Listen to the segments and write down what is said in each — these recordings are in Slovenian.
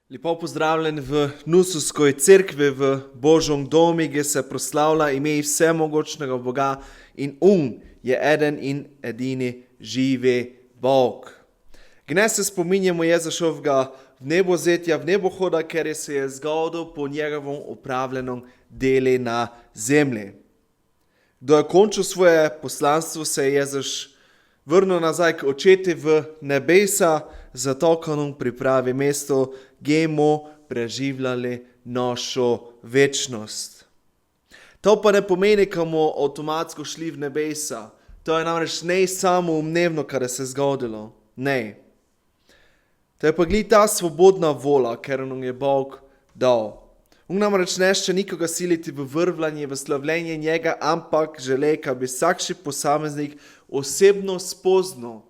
Lepo pozdravljen v Nususskoj cerkvi v Božjem domu, ki se proslavlja ime vsemogočnega Boga in je eden in edini živi Bog. Gnes se spominjamo Jezušovega vnebovzetja, vnebohoda, ker se je zgodil po njegovem opravljenem delu na zemlji. Kdo je končil svoje poslanstvo, se je Jezus vrnil nazaj k očetu v nebesa, zato ko nam pripravi mesto, kjer bomo preživljali našo večnost. To pa ne pomeni, da bomo avtomatsko šli v nebesa. To je namreč ne samo umnevno, kar se je zgodilo. Ne. To je pa ta svobodna vola, ker nam je Bog dal. On namreč neće nikoga siliti v vrvljanje, v slavljenje njega, ampak želi, da bi vsakši posameznik osebno spoznal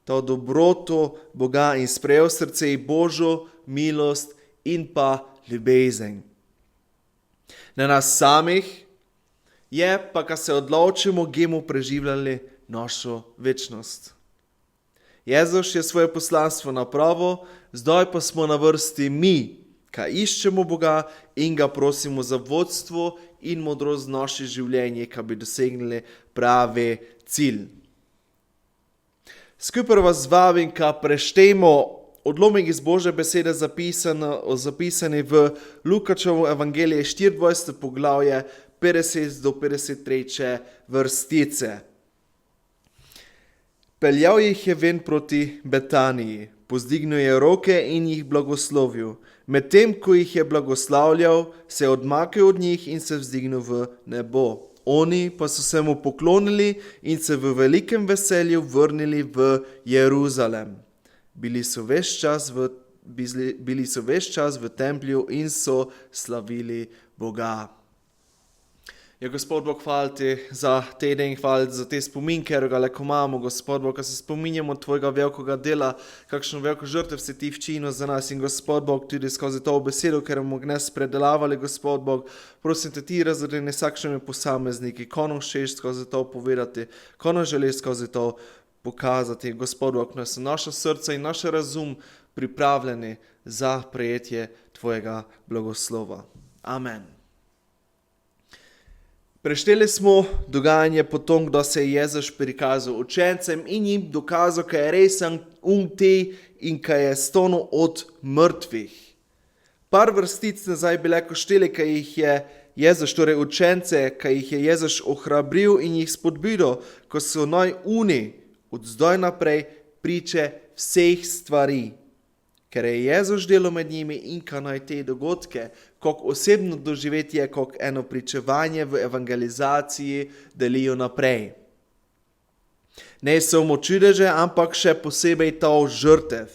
to dobroto Boga in sprejel v srce Božjo milost in pa ljubezen. Na nas samih je pa, kad se odločimo, kje bomo preživljali našo večnost. Jezus je svoje poslanstvo napravil, zdaj pa smo na vrsti mi, kaj iščemo Boga in ga prosimo za vodstvo in modrost v naše življenje, kaj bi dosegnili pravi cilj. Skupaj vas vabim, kaj preštejmo odlomek iz Božje besede zapisani v Lukačevo evangelije 24. poglavje 50 do 53. vrstice. Peljal jih je ven proti Betaniji, pozdignil je roke in jih blagoslovil. Medtem, ko jih je blagoslavljal, se je odmaknil od njih in se vzdignil v nebo. Oni pa so se mu poklonili in se v velikem veselju vrnili v Jeruzalem. Bili so ves čas v templju in so slavili Boga. Ja, Gospod Bog, hvala ti za teden, hvala za te spomin, ker ga leko imamo, Gospod Bog, ko se spominjamo tvojega velikega dela, kakšno veliko žrtev si ti včinil za nas in Gospod Bog, tudi skozi to besedo, ker bomo gnes predelavali, Gospod Bog, prosim te ti razredni vsakšnimi posamezniki, ko nam šeš skozi to povedati, ko nam želi skozi to pokazati, Gospod Bog, da so naša srca in naš razum pripravljeni za prejetje tvojega blagoslova. Amen. Prešteli smo dogajanje potom, da se je Jezus prikazal učencem in jim dokazal, kaj je resen te in kaj je stonil od mrtvih. Par vrstic nazaj bi lahko šteli, kaj jih je Jezus, torej učence, kaj jih je Jezus ohrabril in jih spodbudil, ko so naj od zdaj naprej priče vseh stvari. Ker je Jezus delal med njimi in kaj naj te dogodke, kot osebno doživetje, kot eno pričevanje v evangelizaciji delijo naprej. Ne samo čudeže, ampak še posebej to žrtev.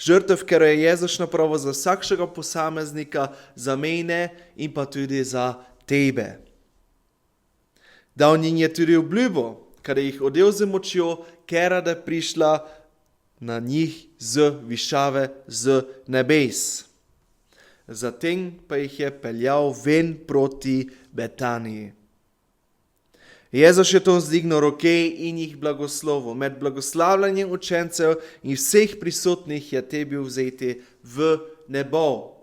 Žrtev, ker je Jezus napravil za vsakšega posameznika, za mene in pa tudi za tebe. Dal njim je tudi obljubo, kada jih odel z močjo, ker da prišla na njih z višave, z nebes. Zatem pa jih je peljal ven proti Betaniji. Jezus je to zdignil roke in jih blagoslovil. Med blagoslavljanjem učencev in vseh prisotnih je te bil vzeti v nebo.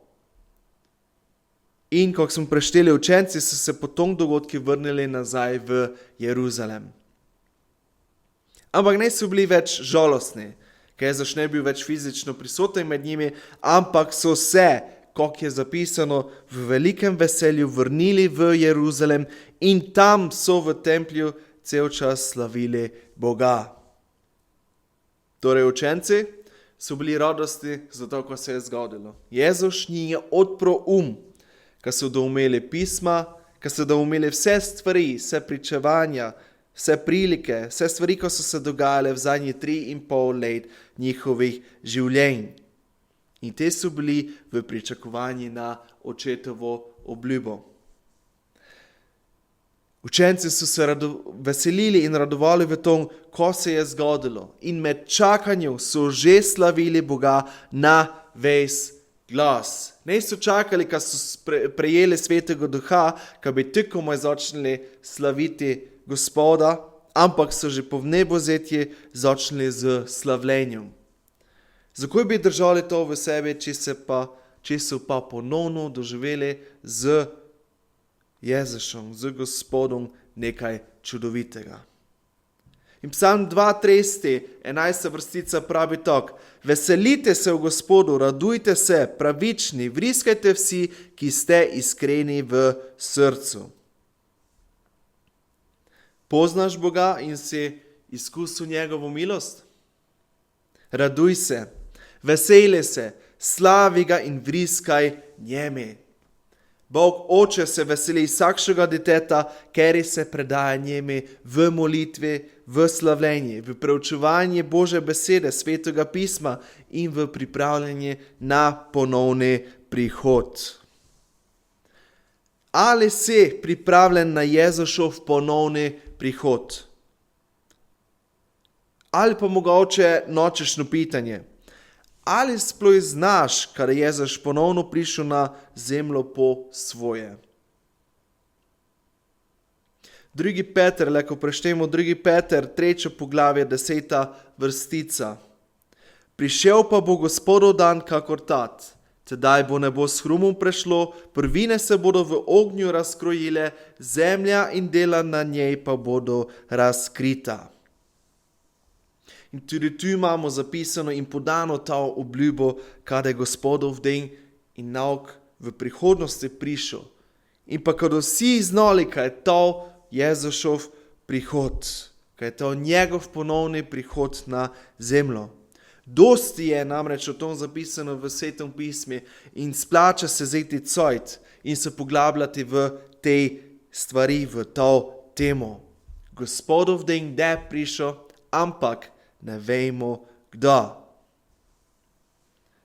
In ko smo prešteli učenci, so se po tom dogodki vrnili nazaj v Jeruzalem. Ampak ne so bili več žalostni, ker Jezus ne bil več fizično prisoten med njimi, ampak so se, kot je zapisano, v velikem veselju vrnili v Jeruzalem in tam so v templju cel čas slavili Boga. Torej učenci so bili radosti zato, ko se je zgodilo. Jezus njim je odprl ko so doumeli pisma, ko so doumeli vse stvari, vse pričevanja, vse prilike, vse stvari, ko so se dogajale v zadnjih 3,5 let njihovih življenj. In te so bili v pričakovanju na očetovo obljubo. Učenci so se veselili in radovali v tom, ko se je zgodilo. In med čakanjem so že slavili Boga na ves glas. Ne so čakali, ko so prejeli Svetega Duha, ko bi takoj začeli slaviti Gospoda, ampak so že po vnebovzetju začeli z slavljenjem. Zakaj bi držali to v sebi, če se pa če so pa ponovno doživeli z Jezusom, z Gospodom nekaj čudovitega. In Psalm 2:30, 11. vrstica pravi tako: Veselite se v Gospodu, radujte se, pravični, vriskajte vsi, ki ste iskreni v srcu. Poznaš Boga in si izkusil njegovo milost? Raduj se, veseli se, slavi ga in vriskaj njemi. Bog Oče se veseli vsakšega deteta, ker se predaja njemi v molitvi, v slavljenje, v preučevanje Božje besede, Svetega pisma in v pripravljanje na ponovni prihod. Ali si pripravljen na Jezusov ponovni prihod? Ali pa mogoče nočešno pitanje: ali sploh znaš, kada je Jezus ponovno prišel na zemljo po svoje? 2. Peter, leko preštejmo 2. Peter, 3. poglavje, 10. vrstica. Prišel pa bo Gospodov dan kakor tat, tedaj bo nebo s hrumom prešlo, prvine se bodo v ognju razkrojile, zemlja in dela na njej pa bodo razkrita. In tudi tu imamo zapisano in podano ta obljubo, kada je Gospodov den in nauk v prihodnosti prišel. In pa kada vsi znali, kaj je to Jezusov prihod, kaj je to njegov ponovni prihod na zemljo. Dosti je namreč o tom zapisano v Svetem pismu in splača se vzeti cajt in se poglabljati v te stvari, v to temo. Gospodov den je prišel, ampak ne vemo, kdo.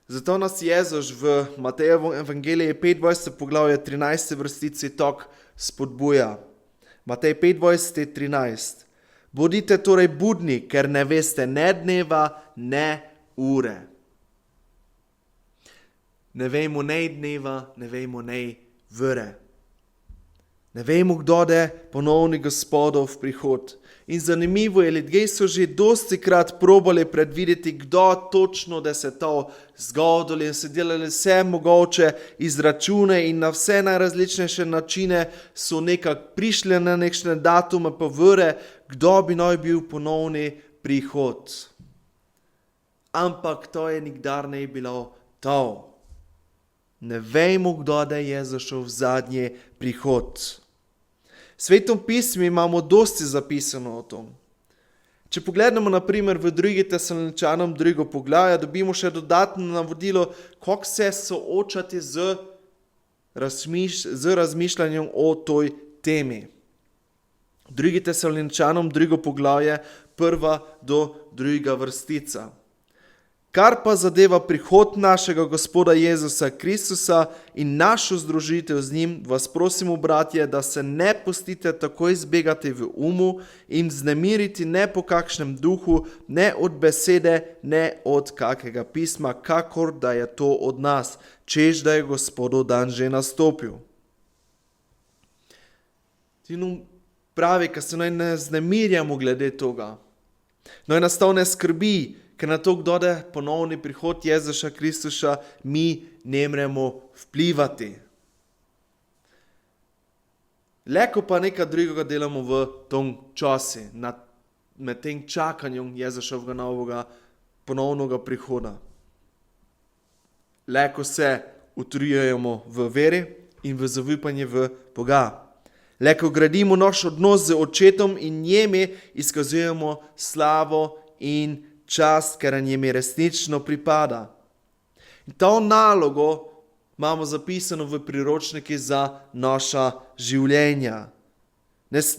Zato nas Jezus v Matejevom evangeliju 25. poglavje 13. vrstici tako spodbuja. Matej 25:13. Bodite torej budni, ker ne veste ne dneva, ne ure. Ne vemo ne dneva, ne vemo ne ure. Ne vemo, kdo je ponovni Gospodov prihod. In zanimivo je, ljudje so že dostikrat probali predvideti, kdo točno, da se to zgodilo, in so delali vse mogoče izračune in na vse najrazličnejše načine so nekako prišli na nekšne datume pa vere, kdo bi naj bil ponovni prihod. Ampak to je nikdar ne bilo to. Ne vemo, kdo je Jezusov zadnji prihod. V Svetem pismu imamo dosti zapisano o tom. Če pogledamo na primer v 2. Tesaloničanom 2. poglavje, dobimo še dodatno navodilo, kako se soočati z razmišljanjem o toj temi. 2. Tesaloničanom 2. poglavje, 1. do 2. vrstica. Kar pa zadeva prihod našega Gospoda Jezusa Kristusa in našo združitev z njim, vas prosimo, bratje, da se ne pustite tako izbegati v umu in vznemiriti ne po kakšnem duhu, ne od besede, ne od kakega pisma, kakor da je to od nas, čež da je Gospodov dan že nastopil. Tino pravi, ka se naj ne vznemirjamo glede toga. Naj nas to ne skrbi, ker na to, kdo je ponovni prihod Jezusa Kristusa, mi ne moremo vplivati. Leko pa nekaj drugega delamo v tom časi, med tem čakanjem Jezusovega novega ponovnega prihoda. Leko se utrjujemo v veri in v zaupanje v Boga. Leko gradimo naš odnos z očetom in njemi izkazujemo slavo in čast, ker njemi resnično pripada. In to nalogo imamo zapisano v priročniki za naša življenja.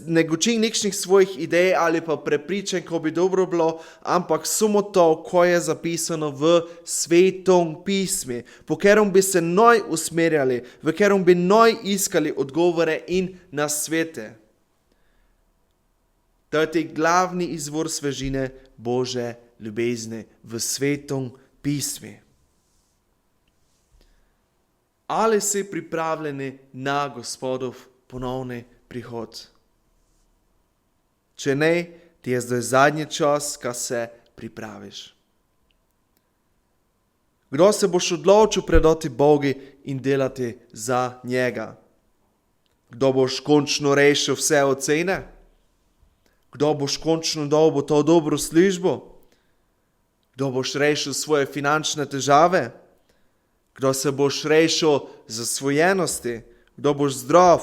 Ne gočim nekšnih svojih idej ali pa prepričanj, ko bi dobro bilo, ampak samo to, ko je zapisano v Svetom pismu, po katerem bi se noj usmerjali, v katerem bi noj iskali odgovore in nasvete. To je glavni izvor svežine Božje ljubezni v Svetom pismu. Ali si pripravljeni na Gospodov ponovni prihod? Če ne, ti je zdaj zadnji čas, ka se pripraviš. Kdo se boš odločil predati Bogu in delati za njega? Kdo boš končno rešil vse ocene? Kdo boš končno dobil to dobro službo? Kdo boš rešil svoje finančne težave? Kdo se boš rešil zasvojenosti? Kdo boš zdrav?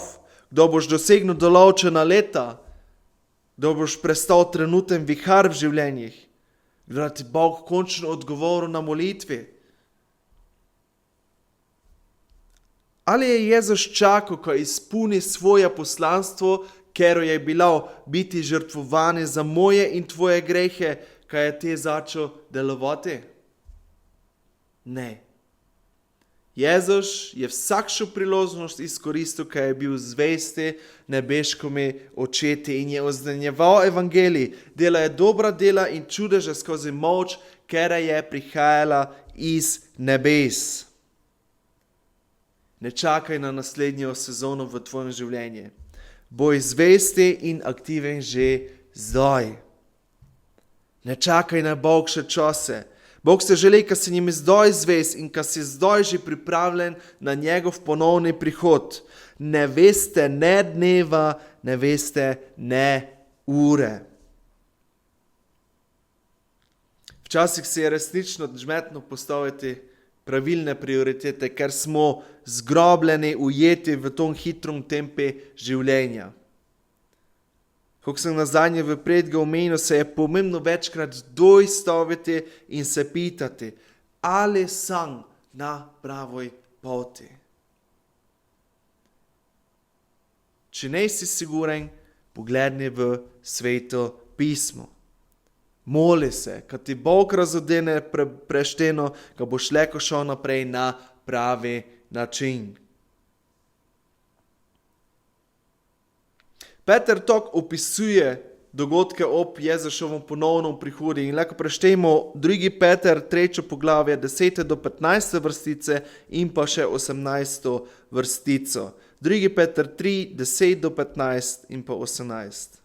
Kdo boš dosegel določena leta? Kdo boš prestal trenuten vihar v življenjih? Kdo ti Bog končno odgovoril na molitvi? Ali je Jezus čakal, ko izpuni svoje poslanstvo, ker je bilo biti žrtvovani za moje in tvoje grehe, ko je te začel delovati? Ne. Jezus je vsakšno priložnost izkoristil, ko je bil zvesti nebeškimi očeti in je oznanjeval evangelij, dela je dobra dela in čudeže skozi moč, ker je prihajala iz nebes. Ne čakaj na naslednjo sezono v tvojem življenju. Boj zvesti in aktiven že zdaj. Ne čakaj na boljše čase. Bog se želi, ko si njim zdaj zvest in ko si zdaj že pripravljen na njegov ponovni prihod. Ne veste ne dneva, ne veste ne ure. Včasih se je resnično žmetno postaviti pravilne prioritete, ker smo zgrobljeni, ujeti v tom hitrom tempu življenja. Kako sem nazadnje v predga omenil, se je pomembno večkrat dostaviti in se pitati, ali sem na pravoj poti. Če nisi siguren, pogledni v Sveto pismo. Moli se, ko ti Bog razodene prešteno, ko boš lahko šel naprej na pravi način. Peter tak opisuje dogodke ob Jezušovem ponovnem prihodu in lahko preštejmo 2. Peter 3. poglavje 10. do 15. vrstice in pa še 18. vrstico. 2. Peter 3, 10 do 15 in pa 18.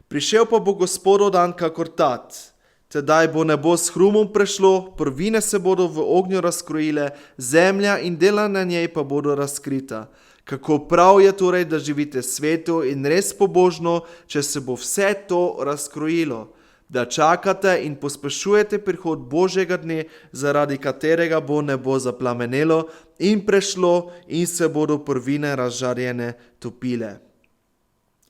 Prišel pa bo Gospodov dan kakor tat. Tedaj bo nebo s hrumom prešlo, prvine se bodo v ognju razkrojile, zemlja in dela na njej pa bodo razkrita. Kako prav je torej, da živite svetu in res pobožno, če se bo vse to razkrojilo, da čakate in pospešujete prihod Božjega dne, zaradi katerega bo nebo zaplamenelo in prešlo in se bodo prvine razžarjene topile.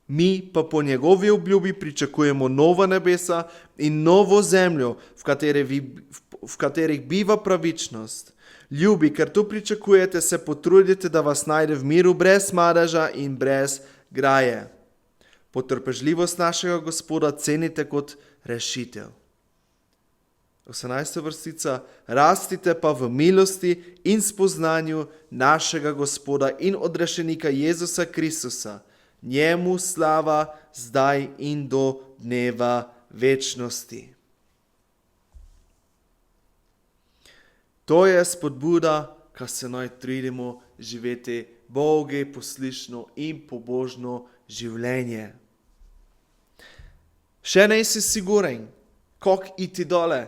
Mi pa po njegovi obljubi pričakujemo nova nebesa in novo zemljo, v katerih biva pravičnost. Ljubi, ker to pričakujete, se potrudite, da vas najde v miru brez madeža in brez graje. Potrpežljivost našega Gospoda cenite kot rešitev. 18. vrstica. Rastite pa v milosti in spoznanju našega Gospoda in odrešenika Jezusa Kristusa. Njemu slava zdaj in do dneva večnosti. To je spodbuda, ko se naj trudimo živeti Bogu poslušno in pobožno življenje. Še nisi siguren, kako iti dole.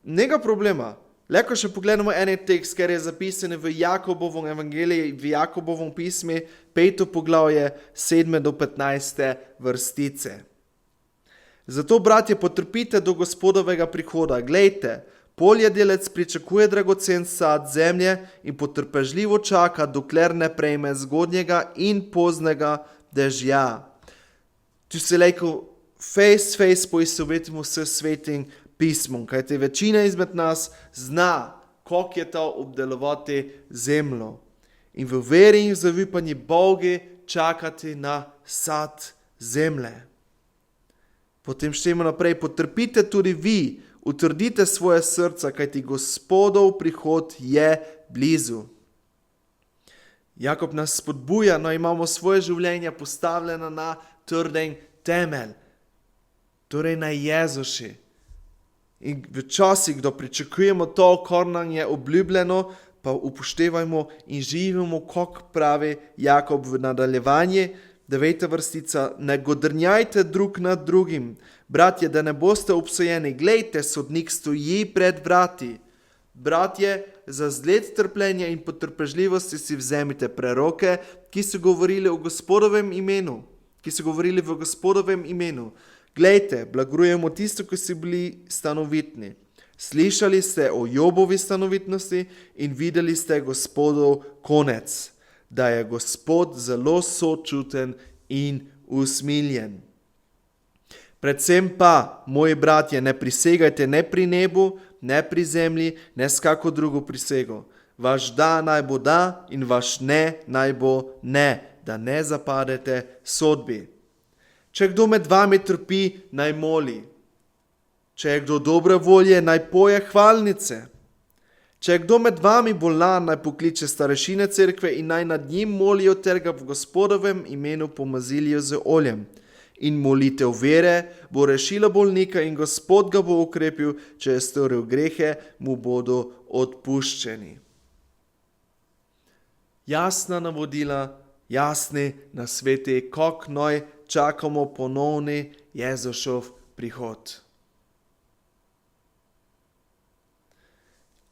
Nega problema. Lahko še pogledamo en tekst, ker je zapisan v Jakobovem evangeliji, v Jakobovem pismi, 5. poglavje, 7. do 15. vrstice. Zato, bratje, potrpite do Gospodovega prihoda. Glejte, poljedelec pričakuje dragocen sad zemlje in potrpežljivo čaka, dokler ne prejme zgodnjega in poznega dežja. Tu se lahko face poistovetimo s Svetim pismom, kajte večina izmed nas zna, kako je to obdelovati zemljo. In v veri in zaupanju Bogu čakati na sad zemlje. Potem štejemo naprej, potrpite tudi vi, utrdite svoje srca, kajti Gospodov prihod je blizu. Jakob nas spodbuja, no imamo svoje življenje postavljeno na trden temelj, torej na Jezuši. In v časih, ko pričakujemo to, kar nam je obljubljeno, pa upoštevajmo in živimo, kako pravi Jakob v nadaljevanju 9. vrstica, ne godrnjajte drug nad drugim, bratje, da ne boste obsojeni, glejte, sodnik stoji pred vrati. Bratje, za zgled trpljenja in potrpežljivosti si vzemite preroke, ki so govorili v Gospodovem imenu. Glejte, blagrujemo tisto, ki so bili stanovitni. Slišali ste o Jobovi stanovitnosti in videli ste Gospodov konec, da je Gospod zelo sočuten in usmiljen. Predvsem pa, moji bratje, ne prisegajte ne pri nebu, ne pri zemlji, ne s kako drugo prisego. Vaš da naj bo da in vaš ne naj bo ne, da ne zapadete sodbi. Če kdo med vami trpi, naj moli. Če je kdo dobre volje, naj poje hvalnice. Če je kdo med vami bolan, naj pokliče starešine cerkve in naj nad njim molijo ter ga v Gospodovem imenu pomazilijo z oljem. In molitev vere bo rešila bolnika in Gospod ga bo ukrepil, če je storil grehe, mu bodo odpuščeni. Jasna navodila, jasni nasveti, kako naj čakamo ponovni Jezušov prihod.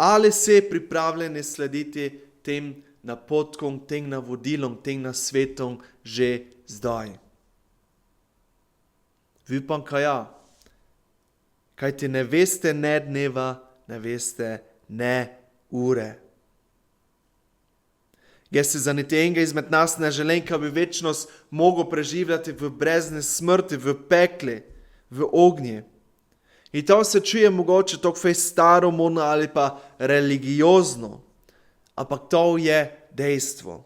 Ali si pripravljeni slediti tem napotkom, tem navodilom, tem nasvetom že zdaj? Upam, kaj ja. Kajti ne veste ne dneva, ne veste ne ure. Jaz si za niti enega izmed nas ne želim, da bi večnost mogel preživljati v brezni smrti, v pekli, v ognji. In to se čuje mogoče tako staromodno ali pa religiozno, ampak to je dejstvo.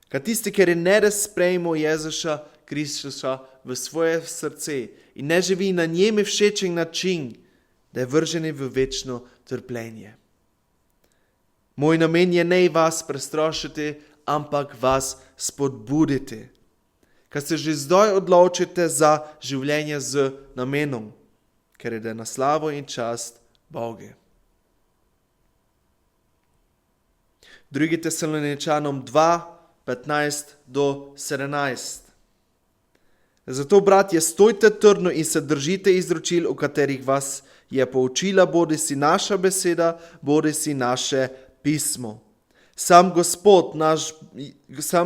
Kad tisti, ker ne da sprejmo Jezuša Kristusa v svoje srce in ne živi na njemi všečen način, da je vrženi v večno trpljenje. Moj namen je ne vas prestrašiti, ampak vas spodbuditi. Kad se že zdaj odločite za življenje z namenom, ker je na slavo in čast Bogu. 2. Tesaloničanom 2, 15-17. Zato, bratje, stojte trdno in se držite izročil, v katerih vas je poučila bodisi naša beseda, bodisi naše pismo. Sam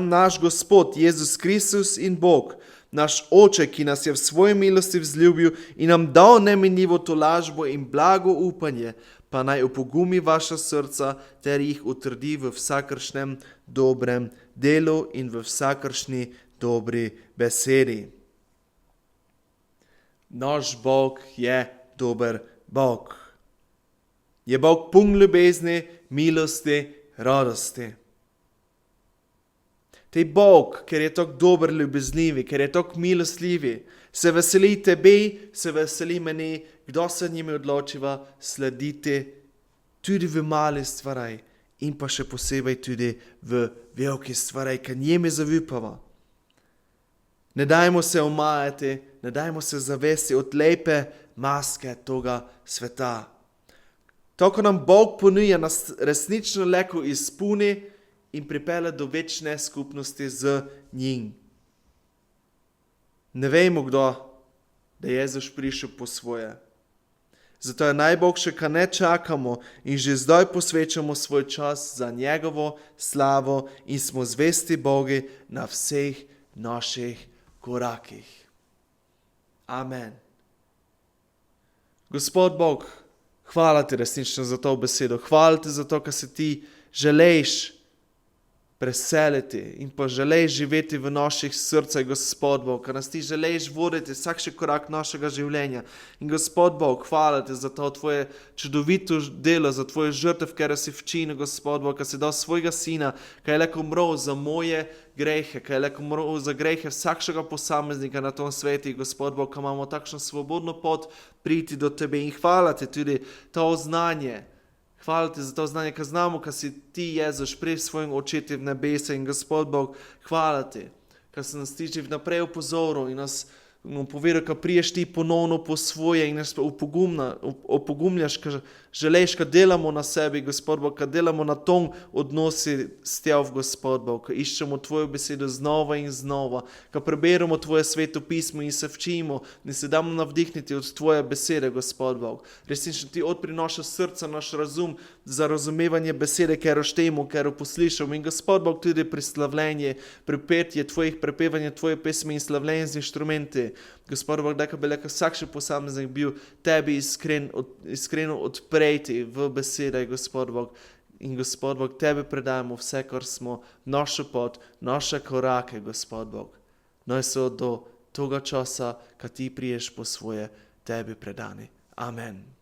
naš Gospod, Jezus Kristus in Bog, naš Oče, ki nas je v svoji milosti vzljubil in nam dal neminljivo tolažbo in blago upanje, pa naj opogumi vaša srca ter jih utrdi v vsakršnem dobrem delu in v vsakršni dobri besedi. Naš Bog je dober Bog. Je Bog poln ljubezni, milosti, radosti. Tej Bog, ker je tako dober ljubeznivi, ker je tako milostljivi, se veseli tebi, se veseli meni, kdo se njimi odločiva slediti tudi v mali stvari in pa še posebej tudi v veliki stvari, ker njimi zavipava. Ne dajmo se omajati, ne dajmo se zavesti od lepe maske toga sveta. To, ko nam Bog ponuja, nas resnično lahko izpuni in pripelje do večne skupnosti z njim. Ne vemo, kdo, da je Jezus prišel po svoje. Zato je najboljše, kar ne čakamo in že zdaj posvečamo svoj čas za njegovo slavo in smo zvesti Bogu na vseh naših korakih. Amen. Gospod Bog, hvala ti resnično za to besedo. Hvala ti za to, kar se ti želiš preseliti in pa želiš živeti v naših srcah, Gospod Bog, ker nas ti želiš voditi vsak še korak našega življenja. In Gospod Bog, hvala ti za to tvoje čudovito delo, za tvoje žrtev, ker si včinil, Gospod Bog, ker si dal svojega sina, ki je lahko umrl za moje grehe, ki je lahko umrl za grehe vsakšega posameznika na tom svetu, Gospod Bog, ki imamo takšno svobodno pot priti do tebe. In hvala ti tudi to znanje. Hvala ti za to znanje, ker znamo, ker si ti, Jezus, pri svojim očetu v nebesa. In Gospod Bog, hvala ti, ker si nas ti že vnaprej upozoril in nas povedal, ker priješ ti ponovno po svoje in nas opogumljaš k želeš, kad delamo na sebi, Gospod Bog, kad delamo na tom odnosi s Tjov, Gospod Bog, kad iščemo Tvoju besedo znova in znova, kad preberemo Tvoje sveto pismo in se včimo, in se damo navdihniti od Tvoje besede, Gospod Bog. Resnično Ti odpri naše srce, naš razum za razumevanje besede, kjer štemo, kjer poslišamo. In Gospod Bog, tudi pri slavljenju, pri petje Tvojih, prepevanje Tvoje pesmi in slavljenje z inštrumenti. Gospod Bog, da bi lahko vsak še posameznik bil Tebi iskreno odpreti v besede, Gospod Bog. In Gospod Bog, Tebi predajamo vse, kar smo, našo pot, naše korake, Gospod Bog. Naj so do toga časa, kad Ti priješ po svoje, Tebi predani. Amen.